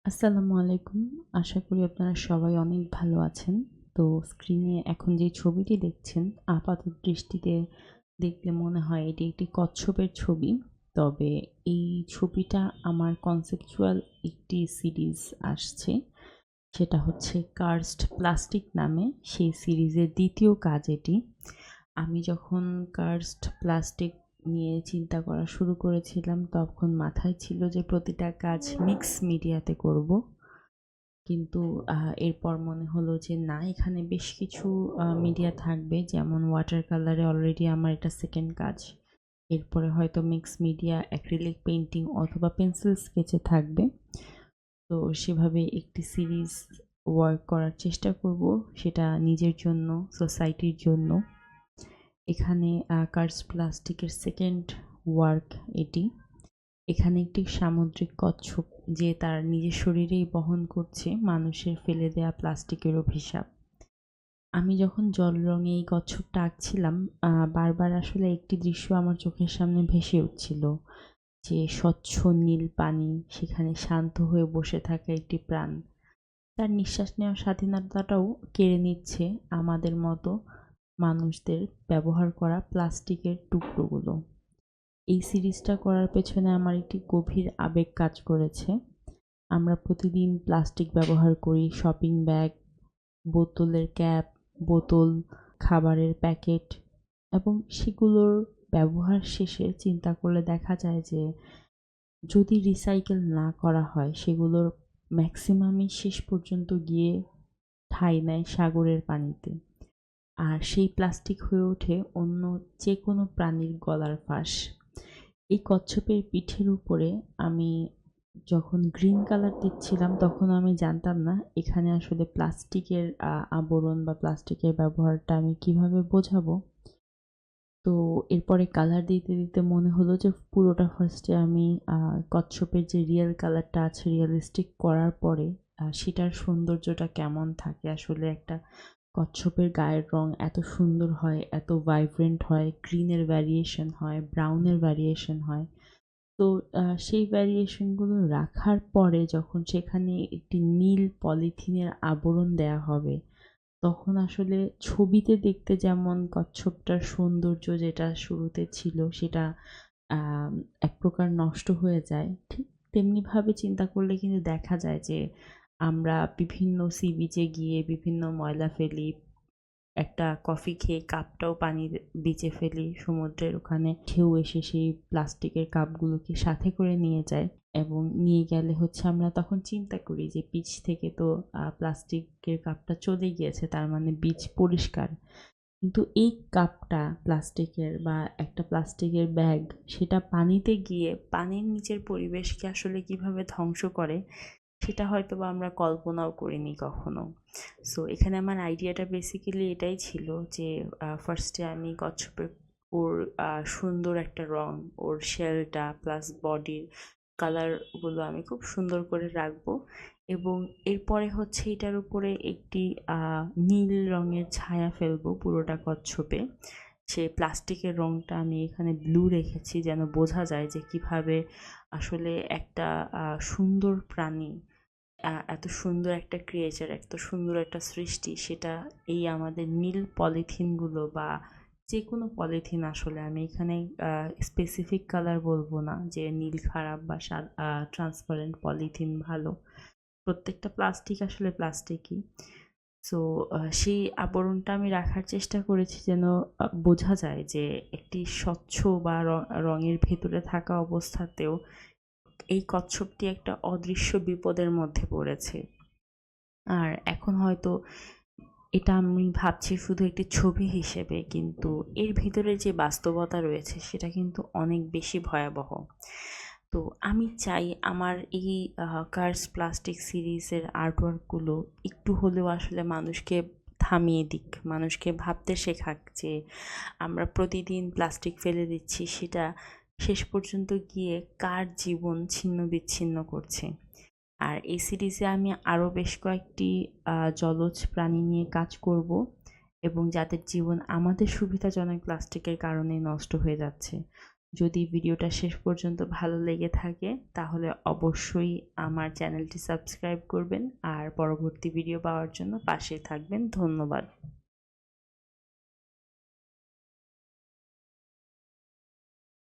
আসসালামু আলাইকুম। আশা করি আপনারা সবাই অনেক ভালো আছেন। তো স্ক্রিনে এখন যে ছবিটি দেখছেন, আপাত দৃষ্টিতে দেখলে মনে হয় এটি একটি কচ্ছপের ছবি। তবে এই ছবিটা আমার কনসেপচুয়াল একটি সিরিজ আসছে। সেটা হচ্ছে কার্সড প্লাস্টিক নামে। সেই সিরিজের ২য় কাজ এটি। আমি যখন কার্সড প্লাস্টিক নিয়ে চিন্তা করা শুরু করেছিলাম, তখন মাথায় ছিল যে প্রতিটা কাজ মিক্স মিডিয়াতে করব। কিন্তু এরপর মনে হলো যে না, এখানে বেশ কিছু মিডিয়া থাকবে, যেমন ওয়াটার কালারে অলরেডি আমার এটা 2nd কাজ। এরপরে হয়তো মিক্স মিডিয়া, অ্যাক্রিলিক পেইন্টিং অথবা পেন্সিল স্কেচে থাকবে। তো সেভাবে একটি সিরিজ ওয়ার্ক করার চেষ্টা করব, সেটা নিজের জন্য, সোসাইটির জন্য। এখানে কার্স প্লাস্টিকের 2nd ওয়ার্ক এটি। এখানে একটি সামুদ্রিক কচ্ছপ যে তার নিজের শরীরেই বহন করছে মানুষের ফেলে দেয়া প্লাস্টিকের অভিশাপ। আমি যখন জল রঙে এই কচ্ছপটা আঁকছিলাম, বারবার আসলে একটি দৃশ্য আমার চোখের সামনে ভেসে উঠছিল, যে স্বচ্ছ নীল পানি, সেখানে শান্ত হয়ে বসে থাকা একটি প্রাণ। তার নিঃশ্বাস নেওয়ার স্বাধীনতাটাও কেড়ে নিচ্ছে আমাদের মতো মানুষদের ব্যবহার করা প্লাস্টিকের টুকরোগুলো। এই সিরিজটা করার পেছনে আমার একটি গভীর আবেগ কাজ করেছে। আমরা প্রতিদিন প্লাস্টিক ব্যবহার করি, শপিং ব্যাগ, বোতলের ক্যাপ, বোতল, খাবারের প্যাকেট, এবং সেগুলোর ব্যবহার শেষে চিন্তা করলে দেখা যায় যে যদি রিসাইকেল না করা হয়, সেগুলোর ম্যাক্সিমামই শেষ পর্যন্ত গিয়ে ঠাঁই নেয় সাগরের পানিতে। আর সেই প্লাস্টিক হয়ে ওঠে অন্য যে কোনো প্রাণীর গলার ফাঁস। এই কচ্ছপের পিঠের উপরে আমি যখন গ্রিন কালার দিচ্ছিলাম, তখন আমি জানতাম না এখানে আসলে প্লাস্টিকের আবরণ বা প্লাস্টিকের ব্যবহারটা আমি কিভাবে বোঝাবো। তো এরপরে কালার দিতে দিতে মনে হলো যে পুরোটা ফার্স্টে আমি কচ্ছপের যে রিয়েল কালারটা আছে, রিয়েলিস্টিক করার পরে সেটার সৌন্দর্যটা কেমন থাকে। আসলে একটা কচ্ছপের গায়ের রং এত সুন্দর হয়, এত ভাইব্রেন্ট হয়, গ্রিনের ভ্যারিয়েশন হয়, ব্রাউনের ভ্যারিয়েশন হয়। তো সেই ভ্যারিয়েশনগুলো রাখার পরে যখন সেখানে একটি নীল পলিথিনের আবরণ দেয়া হবে, তখন আসলে ছবিতে দেখতে যেমন কচ্ছপটার সৌন্দর্য যেটা শুরুতে ছিল সেটা আম এক প্রকার নষ্ট হয়ে যায়। ঠিক তেমনিভাবে চিন্তা করলে কিন্তু দেখা যায় যে আমরা বিভিন্ন সি বিচে গিয়ে বিভিন্ন ময়লা ফেলি। একটা কফি খেয়ে কাপটাও পানির বিচে ফেলি, সমুদ্রের ওখানে ঢেউ এসে সেই প্লাস্টিকের কাপগুলোকে সাথে করে নিয়ে যায়, এবং নিয়ে গেলে হচ্ছে আমরা তখন চিন্তা করি যে বিচ থেকে তো প্লাস্টিকের কাপটা চলে গিয়েছে, তার মানে বিচ পরিষ্কার। কিন্তু এই কাপটা প্লাস্টিকের বা একটা প্লাস্টিকের ব্যাগ, সেটা পানিতে গিয়ে পানির নিচের পরিবেশকে আসলে কিভাবে ধ্বংস করে, সেটা হয়তোবা আমরা কল্পনাও করিনি কখনো। সো এখানে আমার আইডিয়াটা বেসিক্যালি এটাই ছিল যে ফার্স্টে আমি কচ্ছপের ওর সুন্দর একটা রং, ওর শেলটা প্লাস বডির কালারগুলো আমি খুব সুন্দর করে রাখবো, এবং এরপরে হচ্ছে এটার উপরে একটি নীল রঙের ছায়া ফেলবো পুরোটা কচ্ছপে। সে প্লাস্টিকের রংটা আমি এখানে ব্লু রেখেছি যেন বোঝা যায় যে কিভাবে আসলে একটা সুন্দর প্রাণী, এত সুন্দর একটা ক্রিয়েচার, এত সুন্দর একটা সৃষ্টি, সেটা এই আমাদের নীল পলিথিনগুলো বা যে কোনো পলিথিন, আসলে আমি এখানে স্পেসিফিক কালার বলবো না যে নীল খারাপ বা ট্রান্সপারেন্ট পলিথিন ভালো। প্রত্যেকটা প্লাস্টিক আসলে প্লাস্টিকই। সো সেই আবরণটা আমি রাখার চেষ্টা করেছি যেন বোঝা যায় যে একটি স্বচ্ছ বা রঙের ভেতরে থাকা অবস্থাতেও এই কচ্ছপটি একটা অদৃশ্য বিপদের মধ্যে পড়েছে। আর এখন হয়তো এটা আমি ভাবছি শুধু একটি ছবি হিসেবে, কিন্তু এর ভিতরে যে বাস্তবতা রয়েছে সেটা কিন্তু অনেক বেশি ভয়াবহ। তো আমি চাই আমার এই কার্স প্লাস্টিক সিরিজের আর্টওয়ার্কগুলো একটু হলেও আসলে মানুষকে থামিয়ে দিক, মানুষকে ভাবতে শেখাক যে আমরা প্রতিদিন প্লাস্টিক ফেলে দিচ্ছি, সেটা শেষ পর্যন্ত গিয়ে কার জীবন ছিন্ন বিচ্ছিন্ন করছে। আর এই সিরিজে আমি আরও বেশ কয়েকটি জলজ প্রাণী নিয়ে কাজ করব, এবং যাদের জীবন আমাদের সুবিধাজনক প্লাস্টিকের কারণে নষ্ট হয়ে যাচ্ছে। যদি ভিডিওটা শেষ পর্যন্ত ভালো লেগে থাকে তাহলে অবশ্যই আমার চ্যানেলটি সাবস্ক্রাইব করবেন আর পরবর্তী ভিডিও পাওয়ার জন্য পাশে থাকবেন। ধন্যবাদ।